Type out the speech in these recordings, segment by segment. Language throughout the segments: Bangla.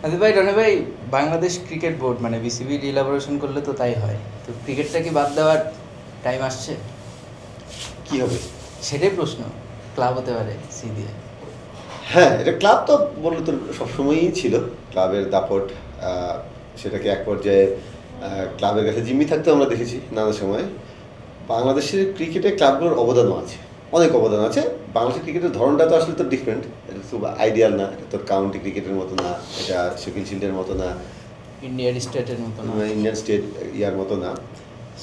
আদি ভাই, রনি ভাই, বাংলাদেশ ক্রিকেট বোর্ড মানে বিসিবি ইলাবোরেশন করলে তো তাই হয়, তো ক্রিকেটটা কি বাদ দেওয়ার টাইম আসছে? কি হবে? সেটাই প্রশ্ন। ক্লাব হতে পারে সি দিয়ে। হ্যাঁ, এটা ক্লাব তো বললে তো সবসময়ই ছিল ক্লাবের দাপট। সেটাকে এক পর্যায়ে ক্লাবের কাছে জিম্মি থাকতে আমরা দেখেছি নানা সময়। বাংলাদেশের ক্রিকেটে ক্লাবগুলোর অবদানও আছে, অনেক অবদান আছে। বাংলাদেশের ক্রিকেটের ধরনটা তো আসলে তো ডিফারেন্ট, এটা খুব আইডিয়াল না, এটা তো কাউন্টি ক্রিকেটের মতো না, এটা শেফিল্ড শিল্ডের মতো না, ইন্ডিয়ার স্টেটের মতো না। ইন্ডিয়ান স্টেট ইয়ার মতো না।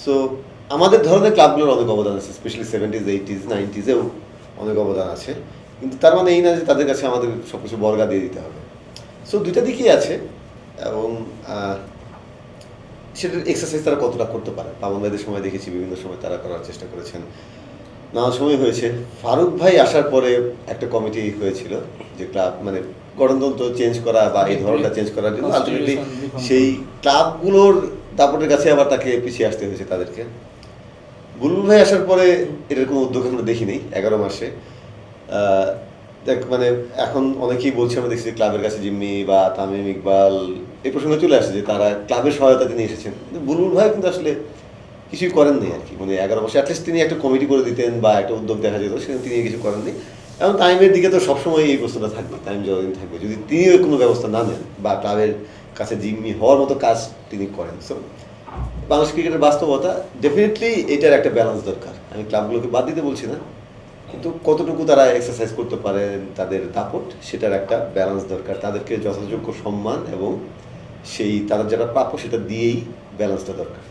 সো আমাদের ধরনের ক্লাবগুলোর অনেক অবদান আছে, স্পেশালি 70s 80s 90s-এও অনেক অবদান আছে। কিন্তু তার মানে এই না যে তাদের কাছে আমাদের সব কিছু বর্গা দিয়ে দিতে হবে। সো দুইটা দিকই আছে, এবং সেটার এক্সারসাইজ তারা কতটা করতে পারে। পাবন ভাইদের সময় দেখেছি বিভিন্ন সময় তারা করার চেষ্টা করেছেন, নানা সময় হয়েছে। ফারুক ভাই আসার পরে একটা কমিটি হয়েছিল যে ক্লাব মানে গঠনতন্ত্র চেঞ্জ করা বা এই ধরনটা চেঞ্জ করার জন্য আলটিমেটলি সেই ক্লাবগুলোর দাপটের কাছে আবার তাকে পিছিয়ে আসতে হয়েছে তাদেরকে। বুলবুল ভাই আসার পরে এটার কোনো উদ্যোগ আমরা দেখিনি 11 মাসে। দেখ মানে এখন অনেকেই বলছে, আমরা দেখছি ক্লাবের কাছে জিম্মি বা তামিম ইকবাল এই প্রসঙ্গে চলে আসে যে তারা ক্লাবের সহায়তা তিনি এসেছেন, কিন্তু বুলবুল ভাই কিন্তু আসলে কিছুই করেননি আর কি। মানে 11 বছর অ্যাটলিস্ট তিনি একটা কমিটি করে দিতেন বা একটা উদ্যোগ দেখা যেত, সেখানে তিনি কিছু করেননি। এবং টাইমের দিকে তো সবসময় এই প্রশ্নটা থাকবে, টাইম যতদিন থাকবে যদি তিনি কোনো ব্যবস্থা না নেন বা ক্লাবের কাছে জিম্মি হওয়ার মতো কাজ তিনি করেন। সো বাংলাদেশ ক্রিকেটের বাস্তবতা ডেফিনেটলি এটার একটা ব্যালেন্স দরকার। আমি ক্লাবগুলোকে বাদ দিতে বলছি না, কিন্তু কতটুকু তারা এক্সারসাইজ করতে পারেন তাদের দাপট, সেটার একটা ব্যালেন্স দরকার। তাদেরকে যথাযোগ্য সম্মান এবং সেই তাদের যেটা প্রাপ্য সেটা দিয়েই ব্যালেন্সটা দরকার।